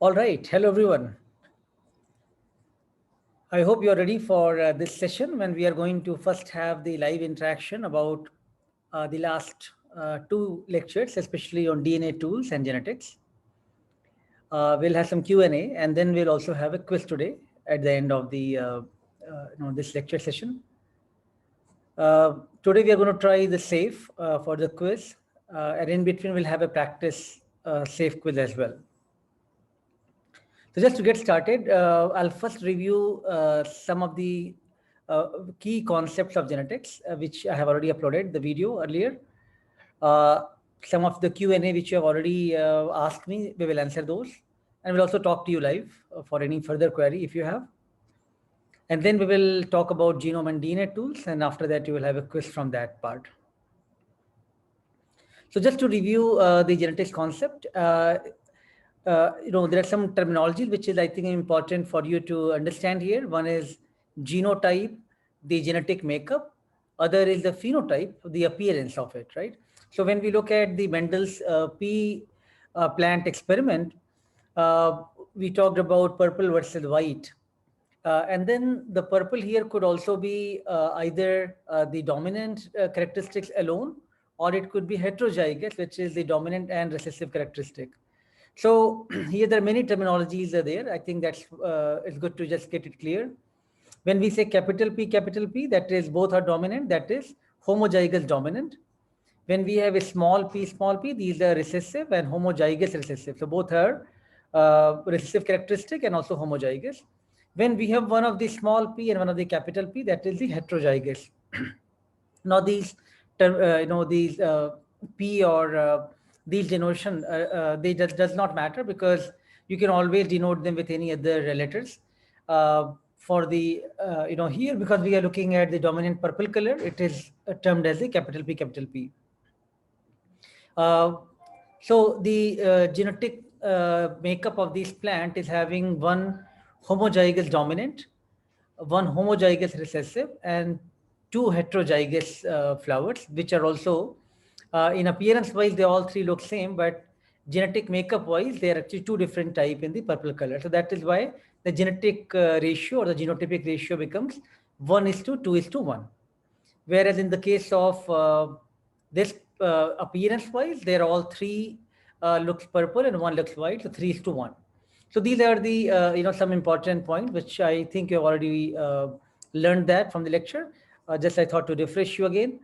All right. Hello, everyone. I hope you're ready for this session when we are going to first have the live interaction about the last two lectures, especially on DNA tools and genetics. We'll have some Q&A, and then we'll also have a quiz today at the end of the this lecture session. Today we are going to try the safe for the quiz, and in between we'll have a practice safe quiz as well. So just to get started, I'll first review some of the key concepts of genetics, which I have already uploaded the video earlier. Uh, some of the Q&A which you have already asked me, we will answer those. And we'll also talk to you live for any further query if you have. And then we will talk about genome and DNA tools. And after that, you will have a quiz from that part. So just to review the genetics concept, there are some terminologies which is, I think, important for you to understand here. One is genotype, the genetic makeup. Other is the phenotype, the appearance of it, right? So when we look at the Mendel's pea plant experiment, we talked about purple versus white. And then the purple here could also be either the dominant characteristics alone, or it could be heterozygous, which is the dominant and recessive characteristic. So here there are many terminologies are there. I think that's it's good to just get it clear. When we say capital P, that is both are dominant, that is homozygous dominant. When we have a small p, these are recessive and homozygous recessive. So both are recessive characteristic and also homozygous. When we have one of the small p and one of the capital P, that is the heterozygous. Now these, these p or these denotation, they does not matter because you can always denote them with any other letters. For the, here, because we are looking at the dominant purple color, it is termed as the capital P. So the genetic makeup of this plant is having one homozygous dominant, one homozygous recessive, and two heterozygous flowers, which are also, in appearance wise, they all three look same, but genetic makeup wise, they are actually two different type in the purple color. So that is why the genetic ratio or the genotypic ratio becomes 1:2:1. Whereas in the case of this appearance wise, they're all three looks purple and one looks white, so 3:1. So these are the some important points which I think you've already learned that from the lecture. Just I thought to refresh you again.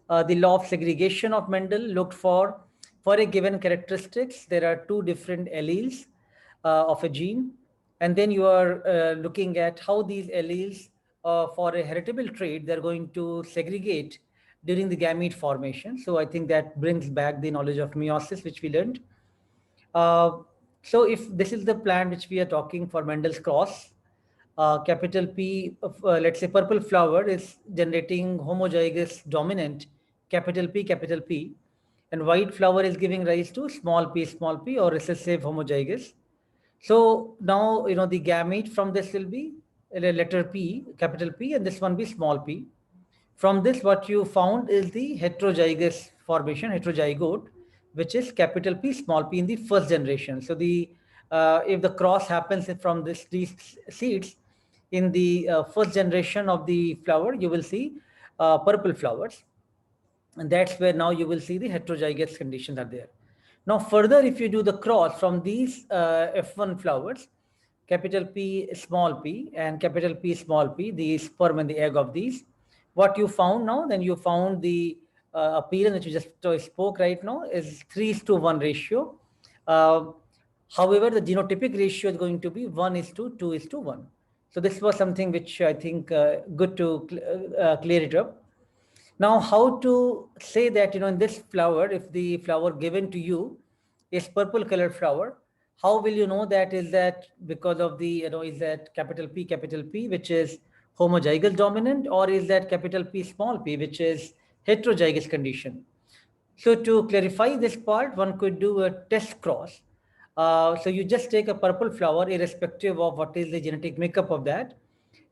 The law of segregation of Mendel looked for a given characteristics. There are two different alleles of a gene, and then you are looking at how these alleles for a heritable trait they're going to segregate during the gamete formation. So I think that brings back the knowledge of meiosis which we learned. So if this is the plant which we are talking for Mendel's cross, capital P, let's say purple flower is generating homozygous dominant capital P, and white flower is giving rise to small p, or recessive homozygous. So now, the gamete from this will be a letter P, capital P, and this one be small p. From this, what you found is the heterozygous formation, heterozygote, which is capital P, small p in the first generation. So the if the cross happens from these seeds in the first generation of the flower, you will see purple flowers, and that's where now you will see the heterozygous conditions are there. Now further, if you do the cross from these F1 flowers, capital P small p and capital P small p, the sperm and the egg of these, what you found now, then you found the appearance that you just spoke right now is 3:1 ratio. Uh, However, the genotypic ratio is going to be 1:2:1. So this was something which I think good to clear it up. Now, how to say that, in this flower, if the flower given to you is purple colored flower, how will you know that is that because of the, is that capital P, which is homozygous dominant, or is that capital P small p, which is heterozygous condition? So to clarify this part, one could do a test cross. So you just take a purple flower, irrespective of what is the genetic makeup of that,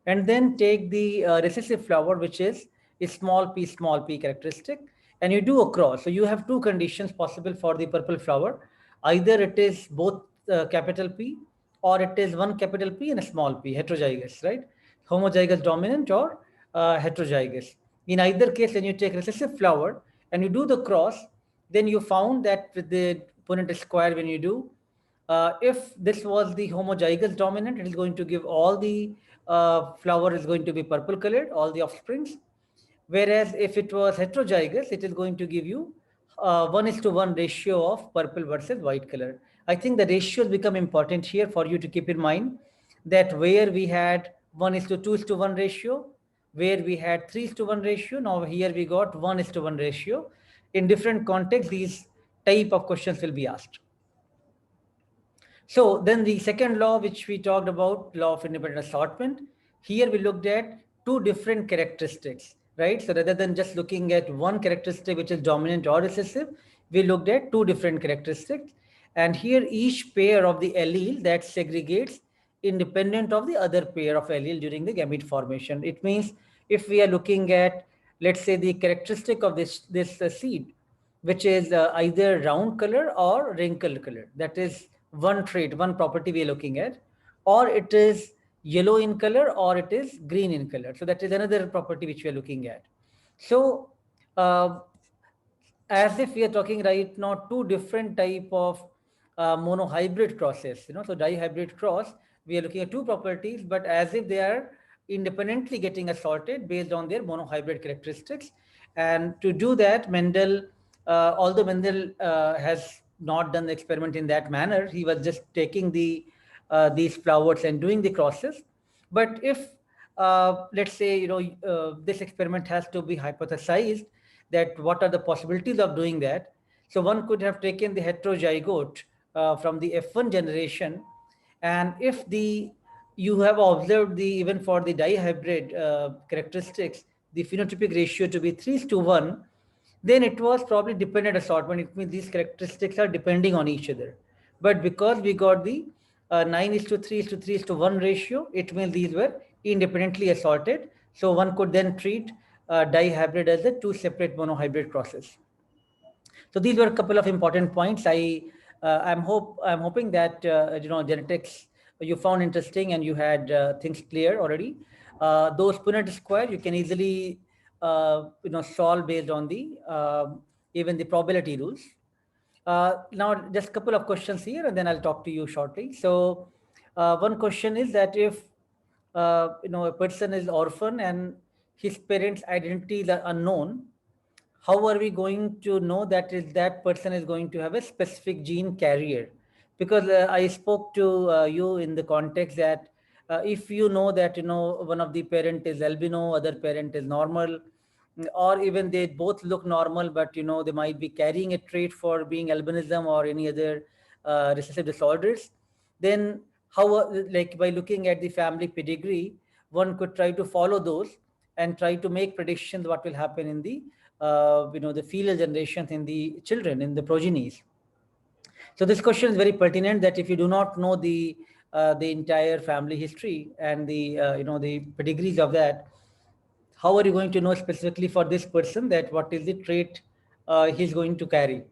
and then take the recessive flower, which is a small p characteristic, and you do a cross. So you have two conditions possible for the purple flower. Either it is both capital P, or it is one capital P and a small p, heterozygous, right? Homozygous dominant or heterozygous. In either case, when you take recessive flower and you do the cross, then you found that with the Punnett square, when you do, if this was the homozygous dominant, it is going to give all the flower is going to be purple colored, all the offsprings. Whereas if it was heterozygous, it is going to give you 1:1 ratio of purple versus white color. I think the ratios become important here for you to keep in mind, that where we had 1:2:1 ratio, where we had 3:1 ratio, now here we got 1:1 ratio. In different contexts, these type of questions will be asked. So then the second law, which we talked about, law of independent assortment, here we looked at two different characteristics, right? So rather than just looking at one characteristic which is dominant or recessive, we looked at two different characteristics. And here each pair of the allele that segregates independent of the other pair of allele during the gamete formation. It means if we are looking at, let's say, the characteristic of this seed, which is either round color or wrinkled color, that is one trait, one property we are looking at, or it is yellow in color or it is green in color. So that is another property which we are looking at. So as if we are talking right now two different type of monohybrid crosses, so dihybrid cross, we are looking at two properties, but as if they are independently getting assorted based on their monohybrid characteristics. And to do that, Mendel, although Mendel has not done the experiment in that manner, he was just taking these flowers and doing the crosses. But if let's say this experiment has to be hypothesized, that what are the possibilities of doing that. So one could have taken the heterozygote from the F1 generation, and if you have observed even for the dihybrid characteristics, the phenotypic ratio to be 3:1, then it was probably dependent assortment. It means these characteristics are depending on each other. But because we got the 9:3:3:1 ratio, it means these were independently assorted. So one could then treat dihybrid as the two separate monohybrid crosses. So these were a couple of important points. I'm hoping that genetics you found interesting and you had things clear already. Those Punnett square you can easily solve based on the even the probability rules. Now just a couple of questions here, and then I'll talk to you shortly. So one question is that if a person is orphan and his parents' identities are unknown, how are we going to know that person is going to have a specific gene carrier? Because I spoke to you in the context that if you know that one of the parent is albino, other parent is normal, or even they both look normal, but they might be carrying a trait for being albinism or any other recessive disorders, then how like by looking at the family pedigree, one could try to follow those and try to make predictions what will happen in the the filial generations in the children, in the progenies. So this question is very pertinent, that if you do not know the entire family history and the the pedigrees of that, how are you going to know specifically for this person that what is the trait he's going to carry?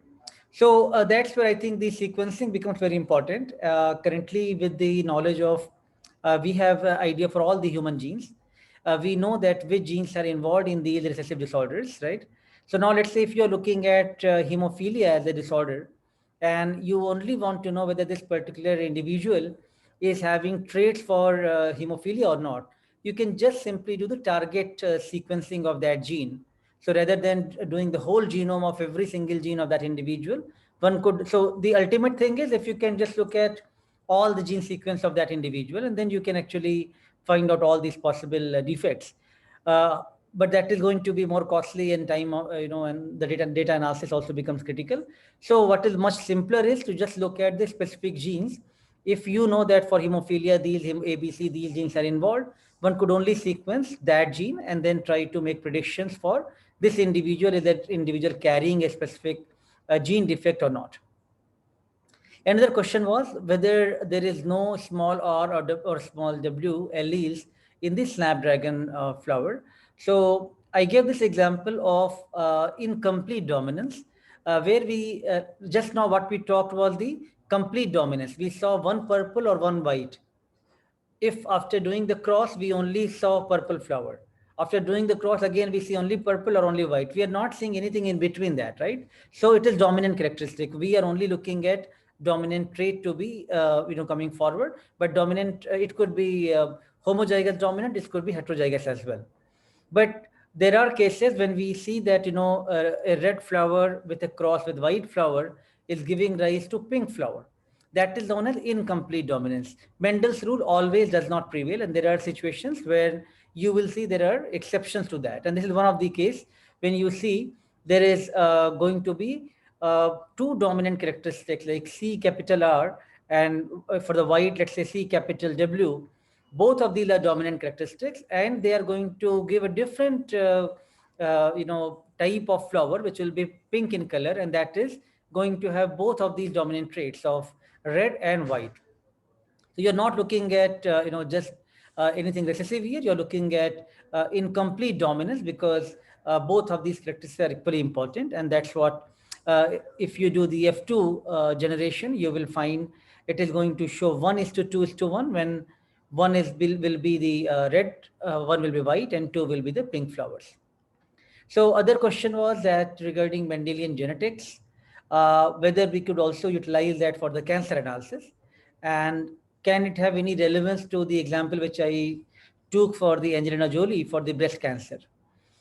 So that's where I think the sequencing becomes very important. Currently, with the knowledge of, we have an idea for all the human genes. We know that which genes are involved in these recessive disorders, right? So now let's say if you're looking at hemophilia as a disorder, and you only want to know whether this particular individual is having traits for hemophilia or not, you can just simply do the target sequencing of that gene. So rather than doing the whole genome of every single gene of that individual, one could, so the ultimate thing is if you can just look at all the gene sequence of that individual, and then you can actually find out all these possible defects. But that is going to be more costly in time, and the data analysis also becomes critical. So what is much simpler is to just look at the specific genes. If you know that for hemophilia, these ABC, these genes are involved, one could only sequence that gene and then try to make predictions for this individual, is that individual carrying a specific gene defect or not. Another question was whether there is no small r or small w alleles in the snapdragon flower. So I gave this example of incomplete dominance, where we just now what we talked was the complete dominance. We saw one purple or one white. If after doing the cross, we only saw purple flower. After doing the cross again, we see only purple or only white. We are not seeing anything in between that, right? So it is dominant characteristic. We are only looking at dominant trait to be, coming forward, but dominant, it could be homozygous dominant, it could be heterozygous as well. But there are cases when we see that, a red flower with a cross with white flower is giving rise to pink flower. That is known as incomplete dominance. Mendel's rule always does not prevail, and there are situations where you will see there are exceptions to that. And this is one of the case when you see there is going to be two dominant characteristics like C capital R and for the white, let's say C capital W. Both of these are dominant characteristics, and they are going to give a different type of flower which will be pink in color, and that is going to have both of these dominant traits of red and white. So you're not looking at just anything recessive here. You're looking at incomplete dominance, because both of these characteristics are equally important, and that's what if you do the F2 generation, you will find it is going to show 1:2:1, when one will be the red, one will be white, and two will be the pink flowers. So other question was that regarding Mendelian genetics, whether we could also utilize that for the cancer analysis, and can it have any relevance to the example which I took for the Angelina Jolie for the breast cancer?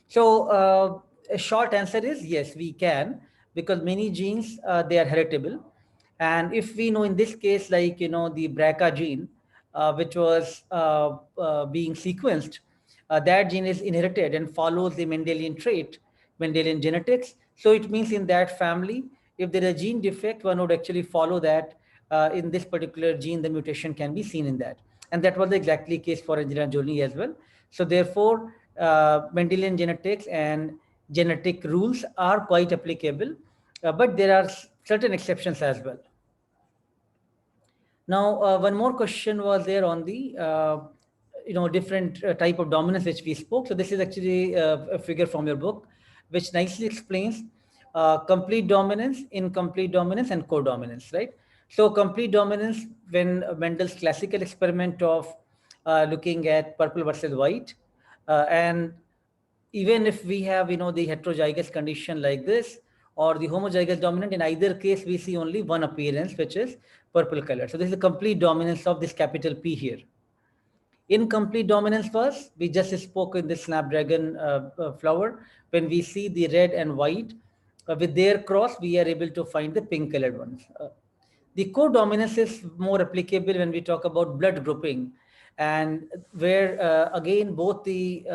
So a short answer is yes, we can, because many genes, they are heritable. And if we know in this case, like, the BRCA gene, which was being sequenced, that gene is inherited and follows the Mendelian trait, Mendelian genetics. So it means in that family, if there is a gene defect, one would actually follow that in this particular gene, the mutation can be seen in that. And that was the exactly case for Angelina Jolie as well. So therefore, Mendelian genetics and genetic rules are quite applicable, but there are certain exceptions as well. Now, one more question was there on the different type of dominance which we spoke. So this is actually a figure from your book, which nicely explains complete dominance, incomplete dominance, and codominance, right? So complete dominance, when Mendel's classical experiment of looking at purple versus white, and even if we have the heterozygous condition like this or the homozygous dominant, in either case we see only one appearance, which is purple color. So this is the complete dominance of this capital P here. Incomplete dominance was, we just spoke in the snapdragon flower, when we see the red and white with their cross, we are able to find the pink colored ones. The codominance is more applicable when we talk about blood grouping, and where again both the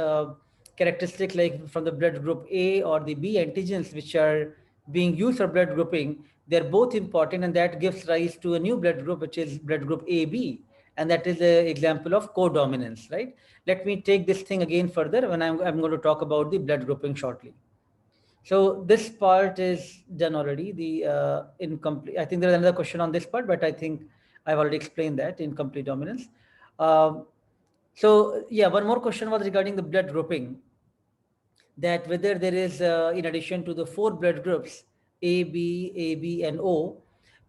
characteristics like from the blood group A or the B antigens which are being used for blood grouping, they're both important, and that gives rise to a new blood group which is blood group AB, and that is an example of codominance, right? Let me take this thing again further when I'm going to talk about the blood grouping shortly. So this part is done already. The incomplete, I think there's another question on this part, but I think I've already explained that, incomplete dominance. So yeah, one more question was regarding the blood grouping, that whether there is, in addition to the 4 blood groups, A, B, and O,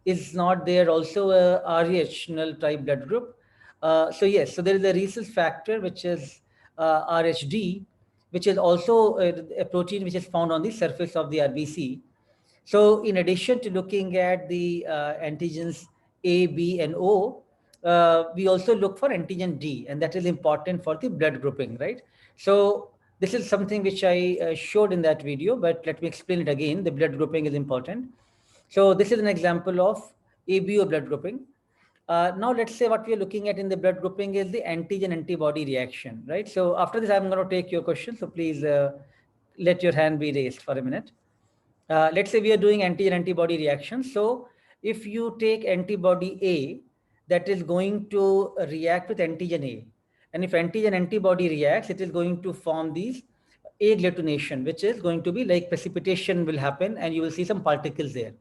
is not there also a RH null type blood group? So yes, so there is a rhesus factor, which is RHD, which is also a protein which is found on the surface of the RBC. So in addition to looking at the antigens A, B, and O, we also look for antigen D, and that is important for the blood grouping, right? So this is something which I showed in that video, but let me explain it again. The blood grouping is important. So this is an example of ABO blood grouping. Now let's say what we are looking at in the blood grouping is the antigen antibody reaction, right? So after this, I'm going to take your question. So please let your hand be raised for a minute. Let's say we are doing antigen antibody reaction. So if you take antibody A, that is going to react with antigen A. And if antigen antibody reacts, it is going to form these agglutination, which is going to be like precipitation will happen, and you will see some particles there.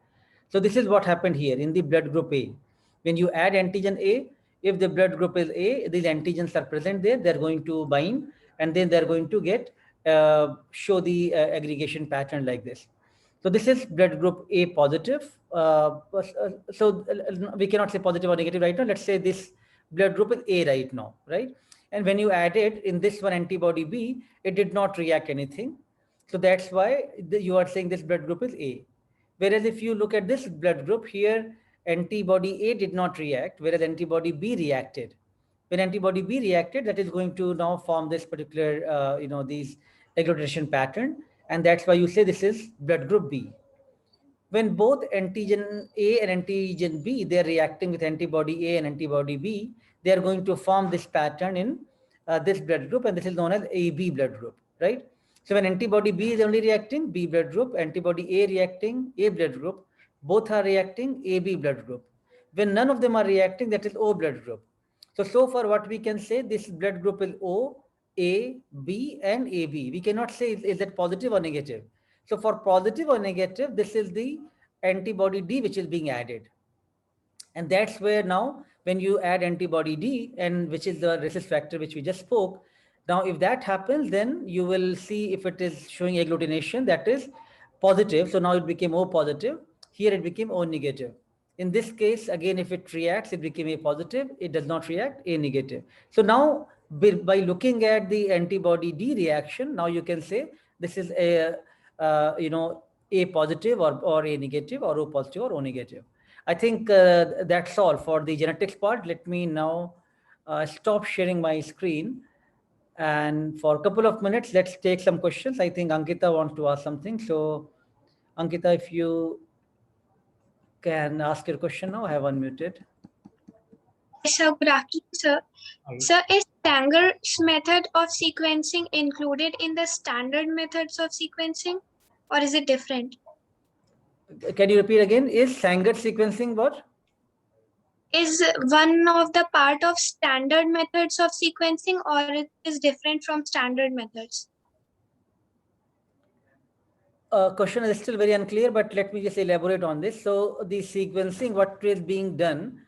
So this is what happened here in the blood group A. When you add antigen A, if the blood group is A, these antigens are present there, they're going to bind, and then they're going to get show the aggregation pattern like this. So this is blood group A positive. So we cannot say positive or negative right now. Let's say this blood group is A right now, right? And when you added in this one antibody B, it did not react anything. So that's why you are saying this blood group is A. Whereas if you look at this blood group here, antibody A did not react, whereas antibody B reacted. When antibody B reacted, that is going to now form this particular, these agglutination pattern. And that's why you say this is blood group B. When both antigen A and antigen B, they're reacting with antibody A and antibody B, they are going to form this pattern in this blood group, and this is known as AB blood group, right? So when antibody B is only reacting, B blood group, antibody A reacting, A blood group, both are reacting, AB blood group. When none of them are reacting, that is O blood group. So far what we can say, this blood group is O, A, B and AB. We cannot say is that positive or negative. So for positive or negative, this is the antibody D which is being added. And that's where now when you add antibody D, and which is the resist factor which we just spoke, now if that happens, then you will see if it is showing agglutination, that is positive. So now it became O positive. Here it became O negative. In this case, again, if it reacts, it became A positive. It does not react, A negative. So now by looking at the antibody D reaction, now you can say this is a, A positive or A negative, or O positive or O negative. I think that's all for the genetics part. Let me now stop sharing my screen. And for a couple of minutes, let's take some questions. I think Ankita wants to ask something. So Ankita, if you can ask your question now, I have unmuted. Sir, good afternoon, sir. Sir, is Sanger's method of sequencing included in the standard methods of sequencing, or is it different? Can you repeat again? Is Sanger sequencing what? Is one of the part of standard methods of sequencing, or it is different from standard methods? Question is still very unclear, but let me just elaborate on this. So the sequencing, what is being done,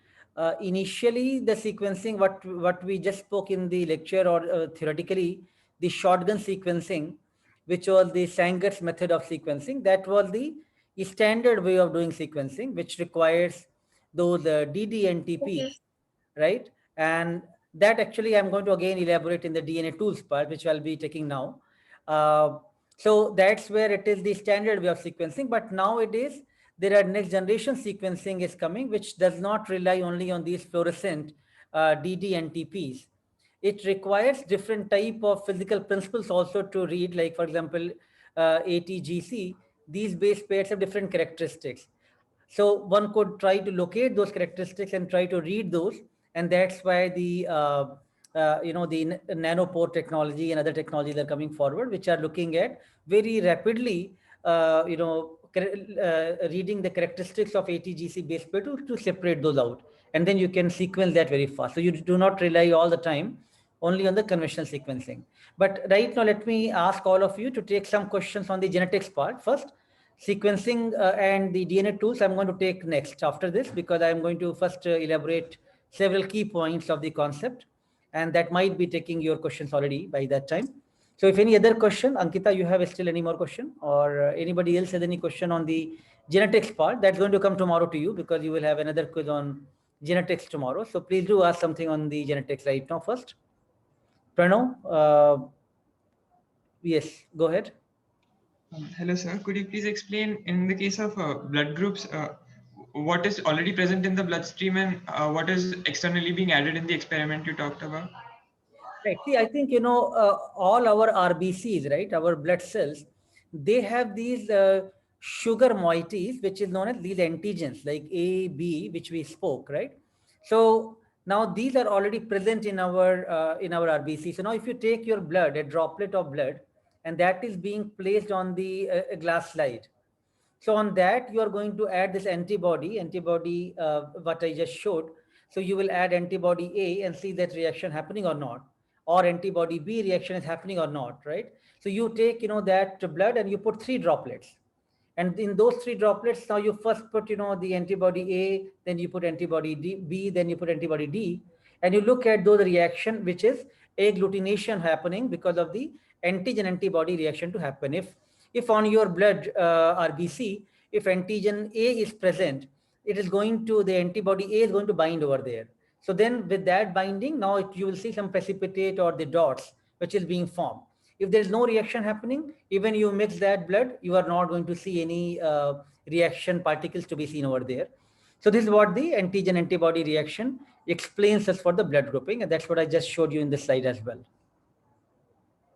initially the sequencing, what we just spoke in the lecture, or theoretically, the shotgun sequencing, which was the Sanger's method of sequencing, that was the standard way of doing sequencing, which requires those DD and TP, Okay. right? And that actually I'm going to again elaborate in the DNA tools part, which I'll be taking now. So that's where it is the standard way of sequencing. But nowadays, there are next generation sequencing is coming, which does not rely only on these fluorescent DD and TPs. It requires different type of physical principles also to read, like for example, ATGC. These base pairs have different characteristics. So one could try to locate those characteristics and try to read those, and that's why the the nanopore technology and other technologies are coming forward, which are looking at very rapidly, reading the characteristics of ATGC base pair to separate those out, and then you can sequence that very fast. So you do not rely all the time only on the conventional sequencing. But right now, let me ask all of you to take some questions on the genetics part first. Sequencing and the DNA tools I'm going to take next after this, because I'm going to first elaborate several key points of the concept, and that might be taking your questions already by that time. So if any other question, Ankita, you have still any more question, or anybody else has any question on the genetics part, that's going to come tomorrow to you, because you will have another quiz on genetics tomorrow. So please do ask something on the genetics right now first. Pranav, yes, go ahead. Hello, sir. Could you please explain, in the case of blood groups, what is already present in the bloodstream and what is externally being added in the experiment you talked about? Right. See, I think, all our RBCs, right, our blood cells, they have these sugar moieties, which is known as these antigens like A, B, which we spoke, right? So now these are already present in our RBC. So now if you take your blood, a droplet of blood, and that is being placed on the glass slide. So on that, you are going to add this antibody, what I just showed. So you will add antibody A and see that reaction happening or not, or antibody B reaction is happening or not, right? So you take, that blood and you put 3 droplets. And in those 3 droplets, now you first put, the antibody A, then you put antibody B, then you put antibody D, and you look at those reaction, which is agglutination happening because of the antigen antibody reaction to happen. If on your blood RBC, if antigen A is present, the antibody A is going to bind over there. So then with that binding, now you will see some precipitate or the dots which is being formed. If there is no reaction happening, even you mix that blood, you are not going to see any reaction particles to be seen over there. So this is what the antigen antibody reaction explains us for the blood grouping, and that's what I just showed you in this slide as well.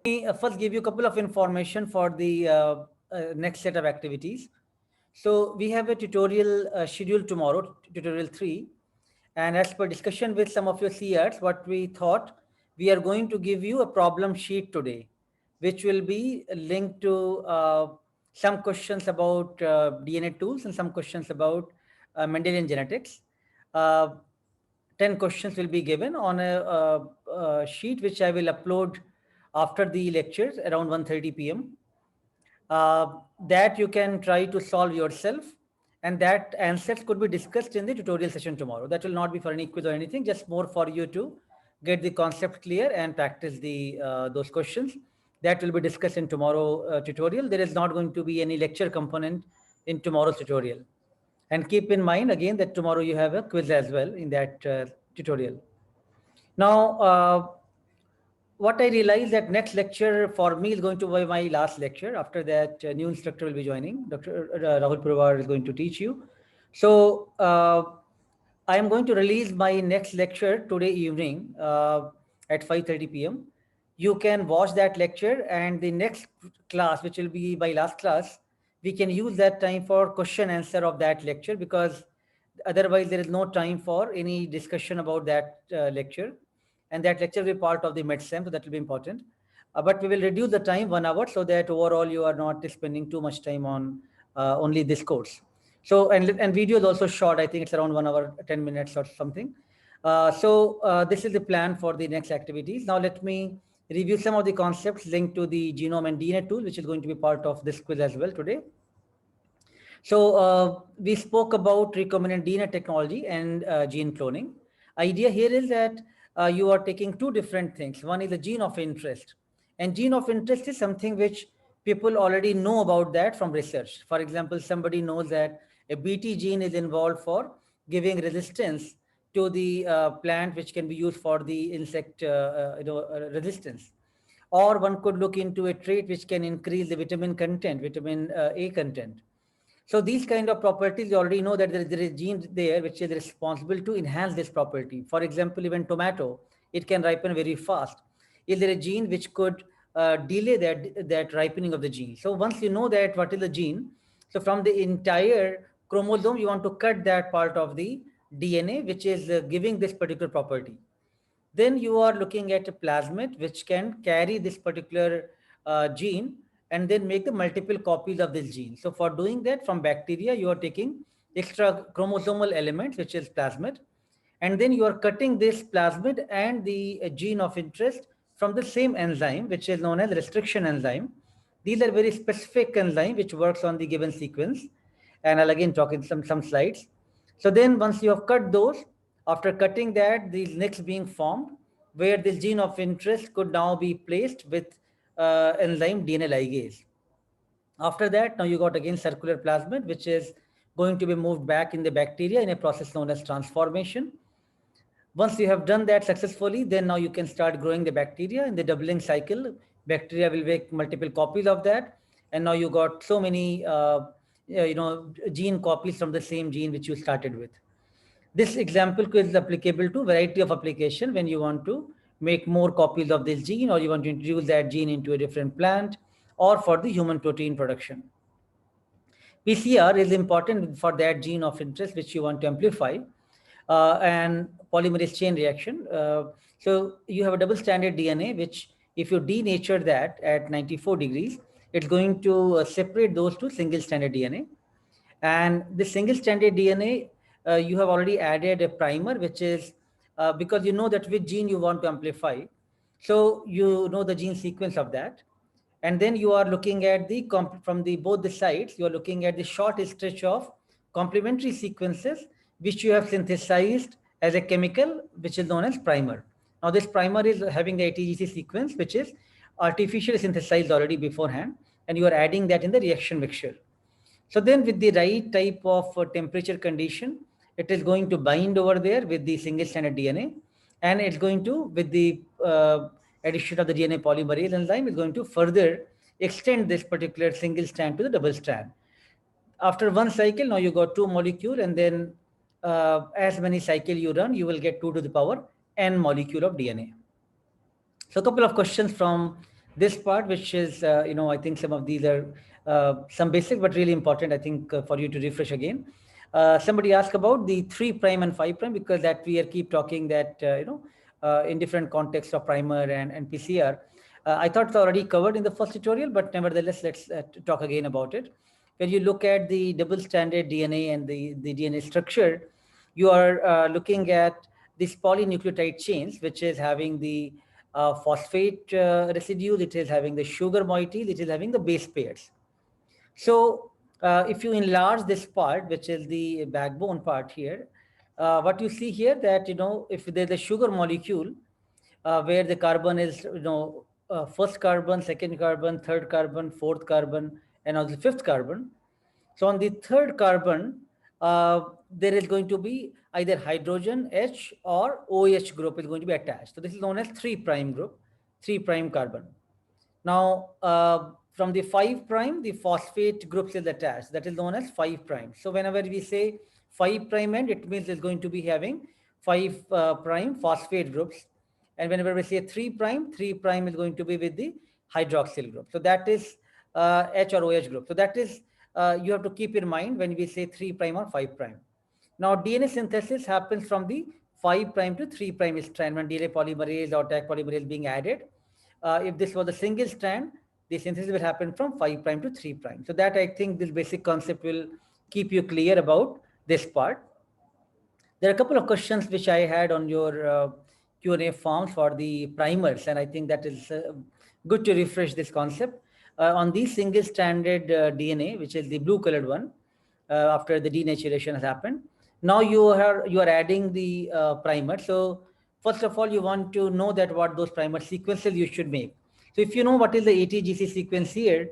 Let me first give you a couple of information for the next set of activities. So we have a tutorial scheduled tomorrow, tutorial 3. And as per discussion with some of your CRs, what we thought, we are going to give you a problem sheet today, which will be linked to some questions about DNA tools and some questions about Mendelian genetics. 10 questions will be given on a sheet, which I will upload after the lectures around 1:30 p.m. That you can try to solve yourself, and that answers could be discussed in the tutorial session tomorrow. That will not be for any quiz or anything, just more for you to get the concept clear and practice those questions. That will be discussed in tomorrow tutorial. There is not going to be any lecture component in tomorrow's tutorial. And keep in mind again that tomorrow you have a quiz as well in that tutorial. Now, what I realized that next lecture for me is going to be my last lecture. After that, a new instructor will be joining. Dr. Rahul Purwar is going to teach you. So I am going to release my next lecture today evening at 5:30 p.m. You can watch that lecture, and the next class, which will be my last class, we can use that time for question answer of that lecture, because otherwise there is no time for any discussion about that lecture. And that lecture will be part of the MedSem, so that will be important. But we will reduce the time 1 hour so that overall you are not spending too much time on only this course. So, and video is also short. I think it's around 1 hour, 10 minutes or something. This is the plan for the next activities. Now let me review some of the concepts linked to the genome and DNA tool, which is going to be part of this quiz as well today. So we spoke about recombinant DNA technology and gene cloning. Idea here is that you are taking two different things. One is a gene of interest, and gene of interest is something which people already know about that from research. For example, somebody knows that a Bt gene is involved for giving resistance to the plant, which can be used for the insect resistance. Or one could look into a trait which can increase the vitamin content, vitamin A content. So these kind of properties, you already know that there is a gene there which is responsible to enhance this property. For example, even tomato, it can ripen very fast. Is there a gene which could delay that ripening of the gene? So once you know that what is the gene, so from the entire chromosome, you want to cut that part of the DNA, which is giving this particular property. Then you are looking at a plasmid which can carry this particular gene and then make the multiple copies of this gene. So for doing that, from bacteria, you are taking extra chromosomal elements, which is plasmid, and then you are cutting this plasmid and the gene of interest from the same enzyme, which is known as restriction enzyme. These are very specific enzyme which works on the given sequence, and I'll again talk in some slides. So then once you have cut those, after cutting that, these next being formed, where this gene of interest could now be placed with enzyme DNA ligase. After that, now you got again circular plasmid, which is going to be moved back in the bacteria in a process known as transformation. Once you have done that successfully, then now you can start growing the bacteria. In the doubling cycle, bacteria will make multiple copies of that, and now you got so many gene copies from the same gene which you started with. This example is applicable to variety of application when you want to make more copies of this gene, or you want to introduce that gene into a different plant, or for the human protein production. PCR is important for that gene of interest which you want to amplify, and polymerase chain reaction. So you have a double stranded DNA, which if you denature that at 94 degrees, it's going to separate those two single stranded DNA. And the single stranded DNA, you have already added a primer, which is because you know that which gene you want to amplify. So you know the gene sequence of that. And then you are looking at from both the sides, you are looking at the short stretch of complementary sequences, which you have synthesized as a chemical, which is known as primer. Now this primer is having the ATGC sequence, which is artificially synthesized already beforehand. and you are adding that in the reaction mixture. So then with the right type of temperature condition, it is going to bind over there with the single stranded DNA, and it's going to, with the addition of the DNA polymerase enzyme, is going to further extend this particular single strand to the double strand. After one cycle, now you got 2 molecule, and then as many cycle you run, you will get 2 to the power n molecule of DNA. So a couple of questions from this part, which is, I think some of these are some basic, but really important, I think, for you to refresh again. Somebody asked about the 3' and 5', because that we are keep talking that, in different contexts of primer and PCR. I thought it's already covered in the first tutorial, but nevertheless, let's talk again about it. When you look at the double-stranded DNA and the DNA structure, you are looking at these polynucleotide chains, which is having the phosphate residues, it is having the sugar moieties, it is having the base pairs. So if you enlarge this part, which is the backbone part here, what you see here that, if there's a sugar molecule where the carbon is, first carbon, second carbon, third carbon, fourth carbon, and also fifth carbon. So on the third carbon, there is going to be either hydrogen H or OH group is going to be attached. So this is known as 3' group, 3' carbon. Now, from the 5', the phosphate group is attached. That is known as 5'. So whenever we say 5' end, it means it's going to be having 5' phosphate groups. And whenever we say 3', 3' is going to be with the hydroxyl group. So that is H or OH group. So that is, you have to keep in mind when we say 3' or 5'. Now, DNA synthesis happens from the 5' to 3' strand when DNA polymerase or Taq polymerase being added. If this was a single strand, the synthesis will happen from 5' to 3'. So that, I think, this basic concept will keep you clear about this part. There are a couple of questions which I had on your Q&A forms for the primers, and I think that is good to refresh this concept. On the single-stranded DNA, which is the blue-colored one, after the denaturation has happened, now you are adding the primer. So first of all, you want to know that what those primer sequences you should make. So if you know what is the ATGC sequence here,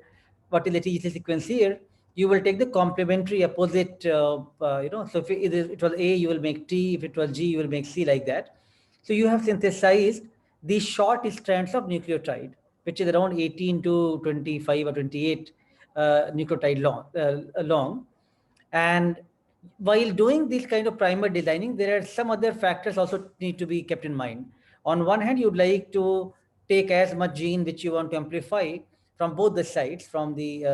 you will take the complementary opposite, so if it was A, you will make T. If it was G, you will make C, like that. So you have synthesized these short strands of nucleotide, which is around 18 to 25 or 28 nucleotide long. And while doing this kind of primer designing, there are some other factors also need to be kept in mind. On one hand, you'd like to take as much gene which you want to amplify from both the sides, from the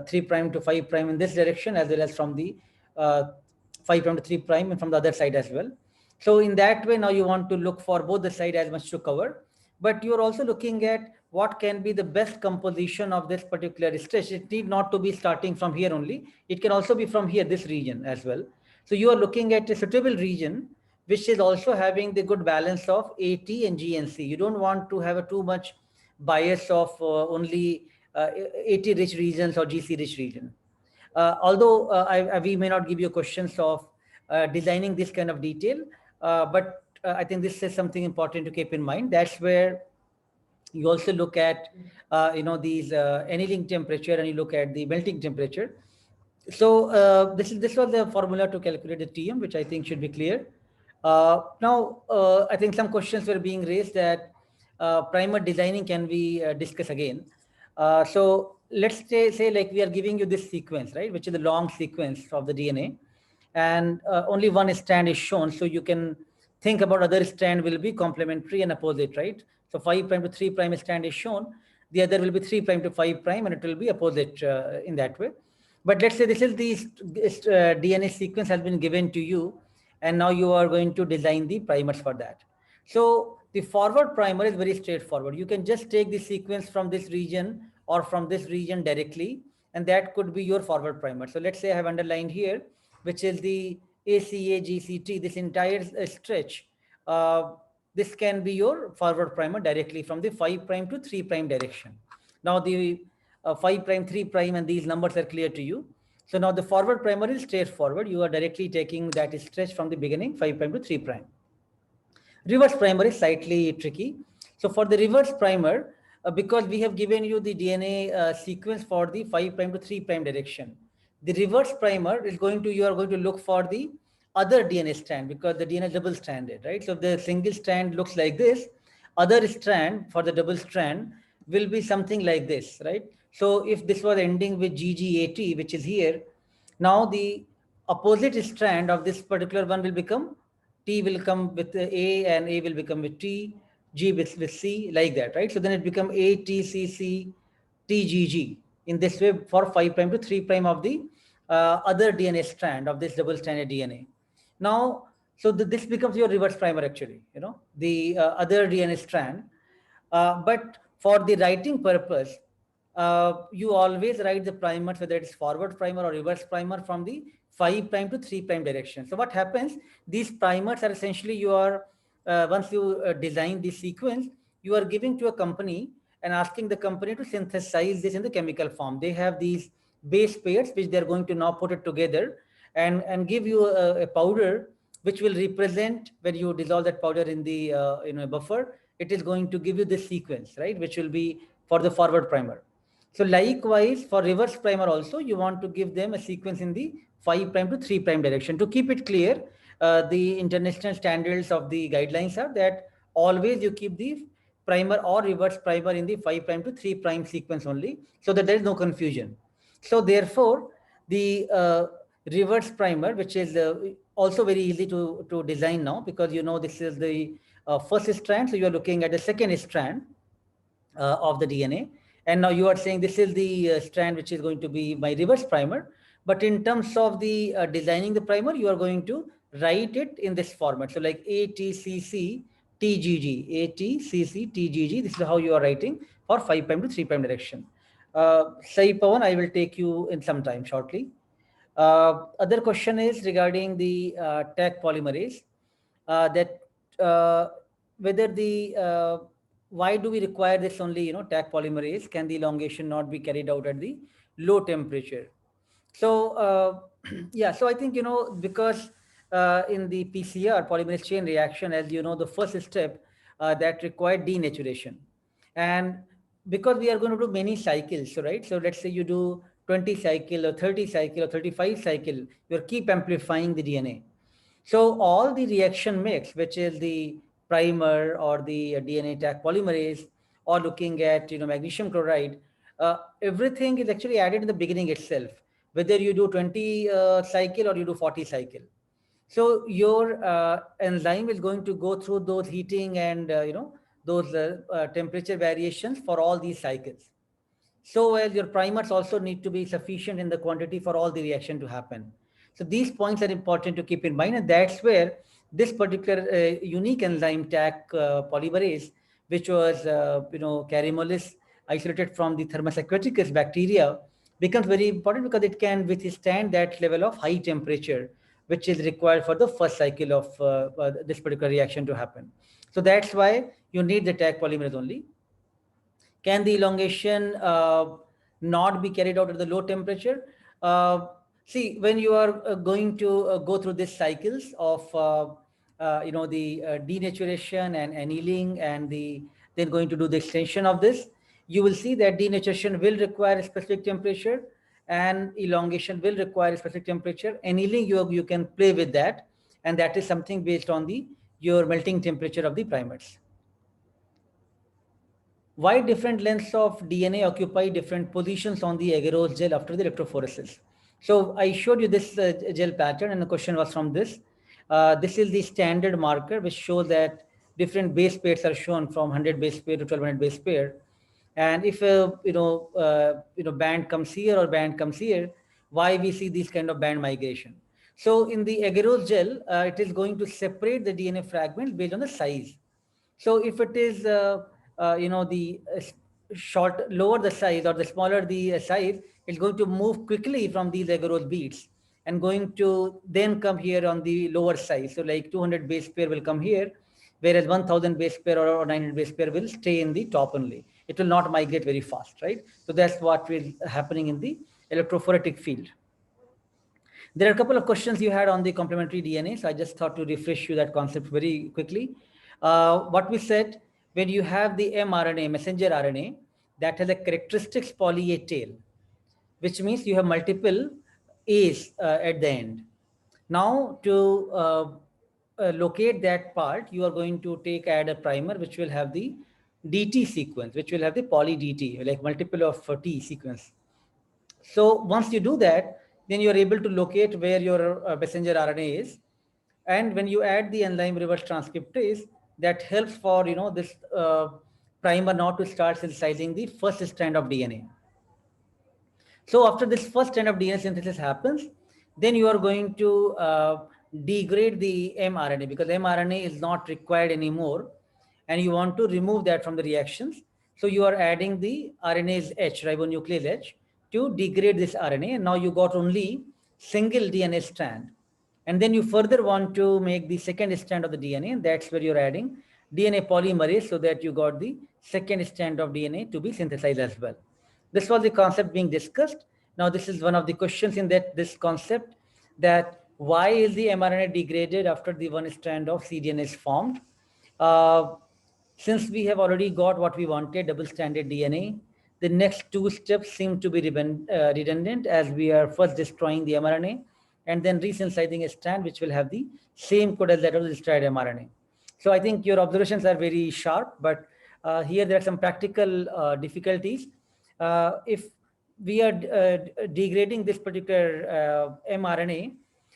3' to 5' in this direction, as well as from the 5' to 3' and from the other side as well. So in that way, now you want to look for both the side as much to cover, but you're also looking at what can be the best composition of this particular stretch. It need not to be starting from here only. It can also be from here, this region as well. So you are looking at a suitable region, which is also having the good balance of AT and GNC. You don't want to have a too much bias of only AT rich regions or GC rich region. Although we may not give you questions of designing this kind of detail, but I think this is something important to keep in mind. That's where you also look at, these annealing temperature, and you look at the melting temperature. So this was the formula to calculate the TM, which I think should be clear. Now, I think some questions were being raised that primer designing can be discussed again. So let's say like we are giving you this sequence, right, which is the long sequence of the DNA, and only one strand is shown. So you can think about other strand will be complementary and opposite, right? So 5' to 3' strand is shown. The other will be 3' to 5', and it will be opposite in that way. But let's say this is the DNA sequence has been given to you, and now you are going to design the primers for that. So the forward primer is very straightforward. You can just take the sequence from this region or from this region directly, and that could be your forward primer. So let's say I have underlined here, which is the ACA, GCT, this entire stretch. This can be your forward primer directly from the 5' to 3' direction. Now the 5', 3', and these numbers are clear to you. So now the forward primer is straightforward. You are directly taking that stretch from the beginning, 5' to 3'. Reverse primer is slightly tricky. So for the reverse primer, because we have given you the DNA sequence for the 5' to 3' direction. The reverse primer is going to, you are going to look for the other DNA strand, because the DNA is double stranded, right? So if the single strand looks like this, other strand for the double strand will be something like this, right? So if this was ending with GGAT, which is here, now the opposite strand of this particular one will become, T will come with A and A will become with T, G with C, like that, right? So then it become ATCC TGG in this way for 5' to 3' of the other DNA strand of this double stranded DNA. Now, so this becomes your reverse primer actually, you know, the other DNA strand. But for the writing purpose, you always write the primers, whether it's forward primer or reverse primer, from the 5' to 3' direction. So what happens, these primers are essentially, you are, once you design the sequence, you are giving to a company and asking the company to synthesize this in the chemical form. They have these base pairs which they're going to now put it together and give you a powder which will represent, when you dissolve that powder in the buffer, it is going to give you this sequence, right, which will be for the forward primer. So likewise for reverse primer also, you want to give them a sequence in the 5' to 3' direction. To keep it clear, the international standards of the guidelines are that always you keep the primer or reverse primer in the 5' to 3' sequence only, so that there is no confusion. So therefore, the reverse primer, which is also very easy to design now, because you know this is the first strand, so you are looking at the second strand of the DNA. And now you are saying this is the strand which is going to be my reverse primer. But in terms of the designing the primer, you are going to write it in this format. So like ATCC TGG, ATCC TGG, this is how you are writing for 5' to 3' direction. Sai Pawan, I will take you in some time shortly. Other question is regarding the Taq polymerase, that whether the why do we require this only, Taq polymerase? Can the elongation not be carried out at the low temperature? So yeah, so I think, because in the PCR polymerase chain reaction, as you know, the first step that required denaturation, and because we are going to do many cycles, right? So let's say you do 20 cycle or 30 cycle or 35 cycle, you keep amplifying the DNA. So all the reaction mix, which is the primer or the DNA Taq polymerase, or looking at magnesium chloride, everything is actually added in the beginning itself, whether you do 20 cycle or you do 40 cycle. So your enzyme is going to go through those heating and those temperature variations for all these cycles. So as your primers also need to be sufficient in the quantity for all the reaction to happen. So these points are important to keep in mind, and that's where this particular unique enzyme Taq polymerase, which was Caramellis isolated from the Thermus aquaticus bacteria, becomes very important, because it can withstand that level of high temperature which is required for the first cycle of this particular reaction to happen. So that's why you need the Taq polymerase only. Can the elongation not be carried out at the low temperature? See, when you are going to go through these cycles of the denaturation and annealing, and then going to do the extension of this, you will see that denaturation will require a specific temperature and elongation will require a specific temperature. Annealing, you can play with that, and that is something based on your melting temperature of the primers. Why different lengths of DNA occupy different positions on the agarose gel after the electrophoresis? So I showed you this gel pattern, and the question was from this. This is the standard marker, which shows that different base pairs are shown from 100 base pair to 1200 base pair. And if band comes here or band comes here, why we see this kind of band migration? So in the agarose gel, it is going to separate the DNA fragments based on the size. So if it is the lower the size or the smaller the size, it's going to move quickly from these agarose beads and going to then come here on the lower size. So like 200 base pair will come here, whereas 1000 base pair or 900 base pair will stay in the top only. It will not migrate very fast, right? So that's what is happening in the electrophoretic field. There are a couple of questions you had on the complementary DNA, so I just thought to refresh you that concept very quickly. What we said, when you have the mRNA, messenger RNA, that has a characteristics poly A tail, which means you have multiple A's at the end. Now to locate that part, you are going to add a primer, which will have the DT sequence, which will have the poly DT, like multiple of T sequence. So once you do that, then you are able to locate where your messenger RNA is. And when you add the enzyme reverse transcriptase, that helps for this primer now to start synthesizing the first strand of DNA. So after this first strand of DNA synthesis happens, then you are going to degrade the mRNA, because mRNA is not required anymore, and you want to remove that from the reactions. So you are adding the RNase H, ribonuclease H, to degrade this RNA, and now you got only single DNA strand. And then you further want to make the second strand of the DNA, and that's where you're adding DNA polymerase, so that you got the second strand of DNA to be synthesized as well. This was the concept being discussed. Now, this is one of the questions in this concept, that why is the mRNA degraded after the one strand of cDNA is formed? Since we have already got what we wanted, double-stranded DNA, the next two steps seem to be redundant, as we are first destroying the mRNA and then resynthesizing a strand which will have the same code as that of the destroyed mRNA. So I think your observations are very sharp, but here there are some practical difficulties. If we are degrading this particular mRNA,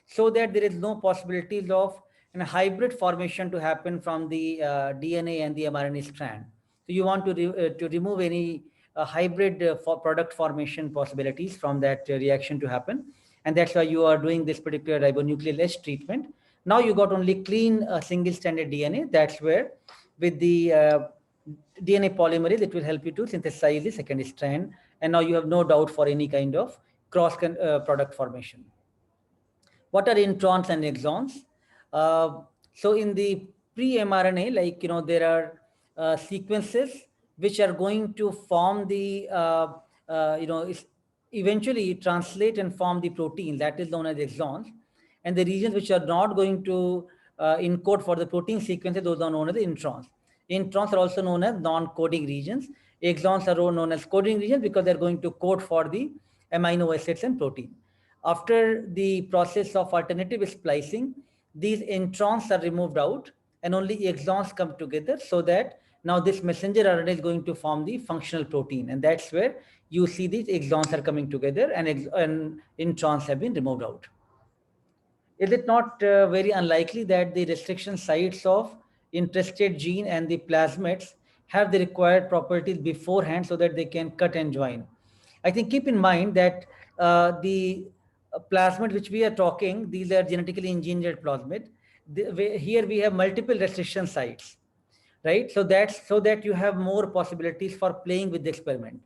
so that there is no possibilities of a hybrid formation to happen from the DNA and the mRNA strand. So you want to remove any hybrid for product formation possibilities from that reaction to happen. And that's why you are doing this particular ribonuclease H treatment. Now you got only clean single-stranded DNA. That's where with the DNA polymerase, it will help you to synthesize the second strand. And now you have no doubt for any kind of cross product formation. What are introns and exons? So in the pre-mRNA, like, there are sequences which are going to form the, eventually translate and form the protein that is known as exons. And the regions which are not going to encode for the protein sequences, those are known as the introns. Introns are also known as non-coding regions. Exons are known as coding regions because they're going to code for the amino acids and protein. After the process of alternative splicing, these introns are removed out and only exons come together, so that now this messenger RNA is going to form the functional protein. And that's where you see these exons are coming together and introns have been removed out. Is it not very unlikely that the restriction sites of interested gene and the plasmids have the required properties beforehand so that they can cut and join? I think keep in mind that the plasmid which we are talking, these are genetically engineered plasmid. Here we have multiple restriction sites, right? So that's so that you have more possibilities for playing with the experiment.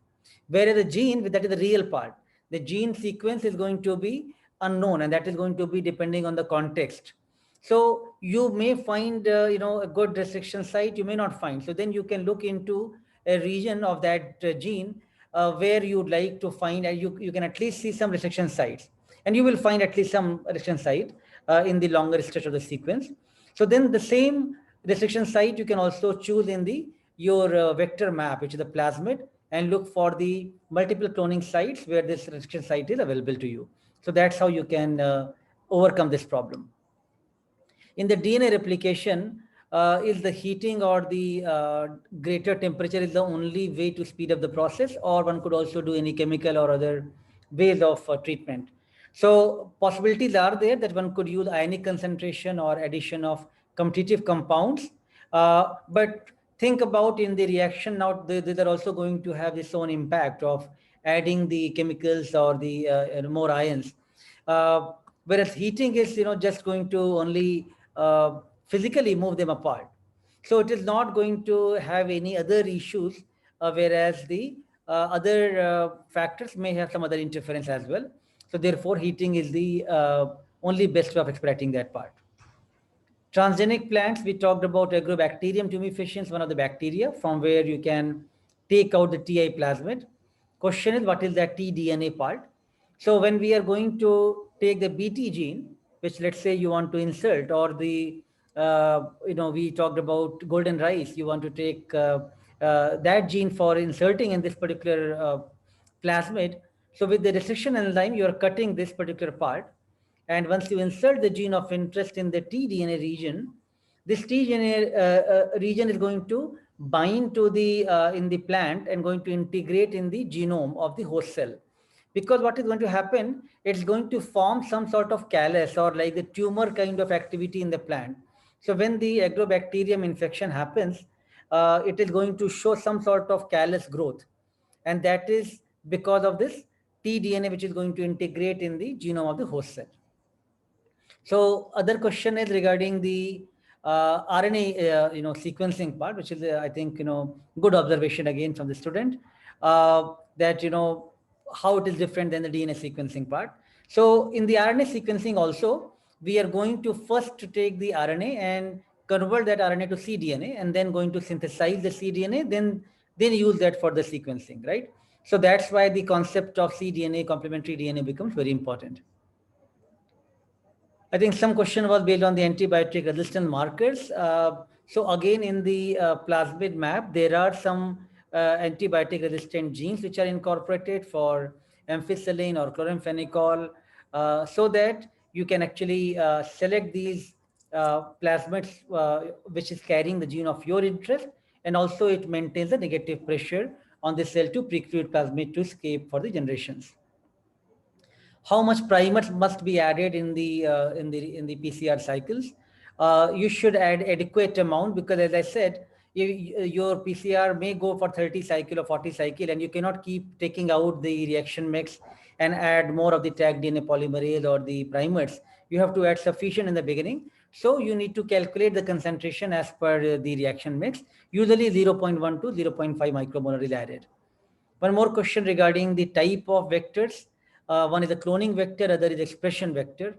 Whereas the gene, that is the real part, the gene sequence is going to be unknown, and that is going to be depending on the context. So you may find, a good restriction site, you may not find. So then you can look into a region of that gene where you'd like to find, and you can at least see some restriction sites, and you will find at least some restriction site in the longer stretch of the sequence. So then the same restriction site you can also choose in your vector map, which is the plasmid, and look for the multiple cloning sites where this restriction site is available to you. So that's how you can overcome this problem. In the DNA replication, is the heating or the greater temperature is the only way to speed up the process, or one could also do any chemical or other ways of treatment? So possibilities are there that one could use ionic concentration or addition of competitive compounds. But think about in the reaction now, these are also going to have its own impact of adding the chemicals or the more ions. Whereas heating is, just going to only physically move them apart. So it is not going to have any other issues, whereas the other factors may have some other interference as well. So therefore, heating is the only best way of exploiting that part. Transgenic plants, we talked about Agrobacterium tumefaciens, one of the bacteria from where you can take out the TI plasmid. Question is, what is that tDNA part? So when we are going to take the BT gene, which let's say you want to insert, or the we talked about golden rice. You want to take that gene for inserting in this particular plasmid. So with the restriction enzyme, you are cutting this particular part. And once you insert the gene of interest in the tDNA region, this tDNA region is going to bind to the in the plant and going to integrate in the genome of the host cell. Because what is going to happen, it's going to form some sort of callus or like the tumor kind of activity in the plant. So when the agrobacterium infection happens, it is going to show some sort of callus growth. And that is because of this tDNA, which is going to integrate in the genome of the host cell. So other question is regarding the RNA, sequencing part, which is, I think, good observation again from the student, that, how it is different than the DNA sequencing part. So in the RNA sequencing also, we are going to first to take the RNA and convert that RNA to cDNA, and then going to synthesize the cDNA, then use that for the sequencing, right? So that's why the concept of cDNA, complementary DNA, becomes very important. I think some question was based on the antibiotic resistant markers. So again, in the plasmid map, there are some antibiotic resistant genes which are incorporated for ampicillin or chloramphenicol, so that you can actually select these plasmids which is carrying the gene of your interest, and also it maintains the negative pressure on the cell to preclude plasmid to escape for the generations. How much primers must be added in the PCR cycles? You should add adequate amount, because as I said, your PCR may go for 30 cycle or 40 cycle, and you cannot keep taking out the reaction mix and add more of the tagged DNA polymerase or the primers. You have to add sufficient in the beginning. So you need to calculate the concentration as per the reaction mix. Usually 0.1 to 0.5 micromolar is added. One more question regarding the type of vectors. One is a cloning vector, other is expression vector.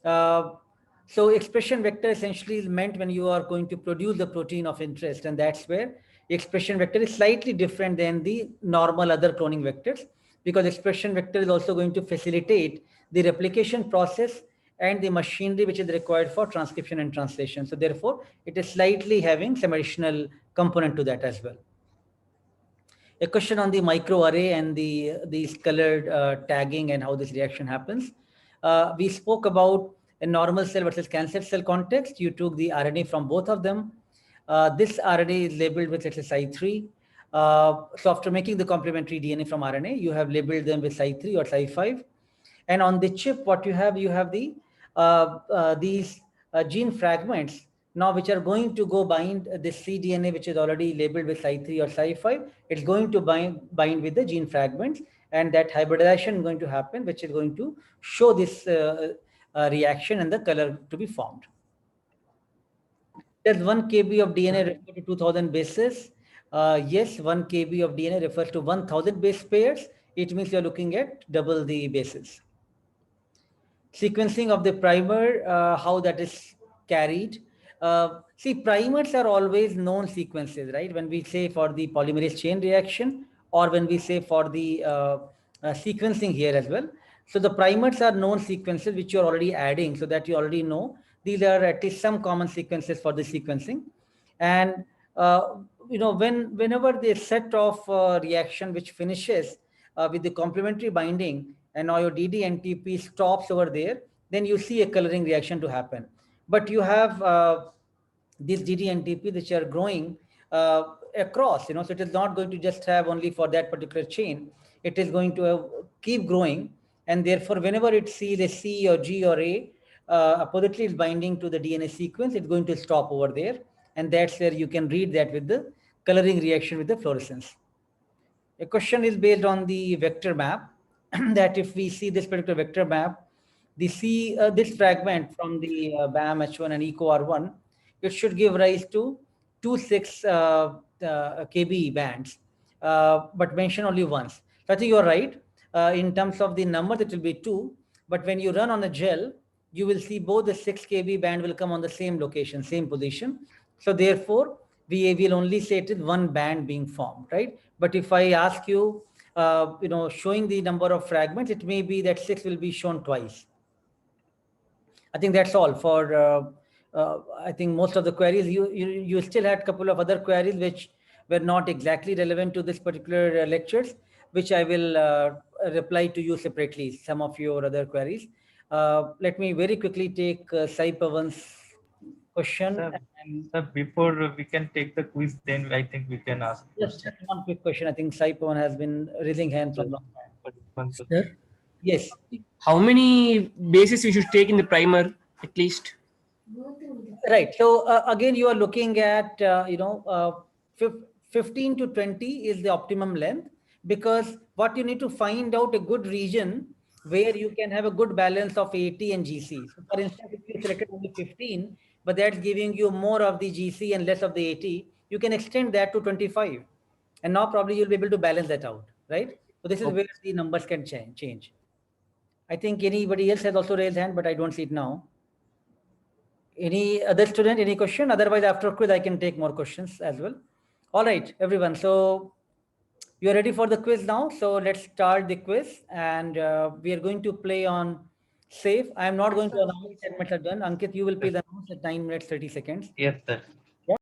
So expression vector essentially is meant when you are going to produce the protein of interest, and that's where expression vector is slightly different than the normal other cloning vectors, because expression vector is also going to facilitate the replication process and the machinery which is required for transcription and translation. So therefore, it is slightly having some additional component to that as well. A question on the microarray and these colored tagging and how this reaction happens. We spoke about a normal cell versus cancer cell context. You took the RNA from both of them. This RNA is labeled with, let's say, Cy3. So after making the complementary DNA from RNA, you have labeled them with Cy3 or Cy5. And on the chip, what you have the these gene fragments now, which are going to go bind this cDNA, which is already labeled with Cy3 or Cy5. It's going to bind with the gene fragments, and that hybridization is going to happen, which is going to show this reaction and the color to be formed. Does 1 kb of DNA refer to 2000 bases? Yes, 1 kb of DNA refers to 1000 base pairs. It means you're looking at double the bases. Sequencing of the primer, how that is carried. See, primers are always known sequences, right? When we say for the polymerase chain reaction, or when we say for the sequencing here as well. So the primers are known sequences which you're already adding, so that you already know these are at least some common sequences for the sequencing. And whenever the set of reaction which finishes with the complementary binding, and now your DD-NTP stops over there, then you see a coloring reaction to happen. But you have these DD-NTP which are growing across, so it is not going to just have only for that particular chain. It is going to keep growing, and therefore whenever it sees a C or G or A oppositely is binding to the DNA sequence, it's going to stop over there, and that's where you can read that with the coloring reaction with the fluorescence. A question is based on the vector map, that if we see this particular vector map, this fragment from the BAM H1 and EcoR1, it should give rise to 26 kb bands, but mention only once. So I think you're right. In terms of the numbers, it will be 2, but when you run on a gel, you will see both the 6 kb band will come on the same location, same position. So therefore, we will only say it is 1 band being formed, right? But if I ask you, showing the number of fragments, it may be that 6 will be shown twice. I think that's all for I think most of the queries, you still had a couple of other queries which were not exactly relevant to this particular lectures, which I will reply to you separately, some of your other queries. Let me very quickly take Sai Pawan's question. Sir, before we can take the quiz, then I think we can ask Just questions. one quick question. I think Sai Pawan has been raising hand from long time. Sir, Yes. how many bases we should take in the primer at least? Right. So again, you are looking at, 15 to 20 is the optimum length, because what you need to find out a good region where you can have a good balance of AT and GC. So for instance, if you selected only 15, but that's giving you more of the GC and less of the AT, you can extend that to 25. And now probably you'll be able to balance that out, right? So this is where the numbers can change. I think anybody else has also raised hand, but I don't see it now. Any other student, any question? Otherwise, after quiz, I can take more questions as well. All right, everyone. So you are ready for the quiz now. So let's start the quiz, and we are going to play on safe. I am not going to announce 10 minutes are done. Ankit, you will play the announce at 9 minutes, 30 seconds. Yes, sir.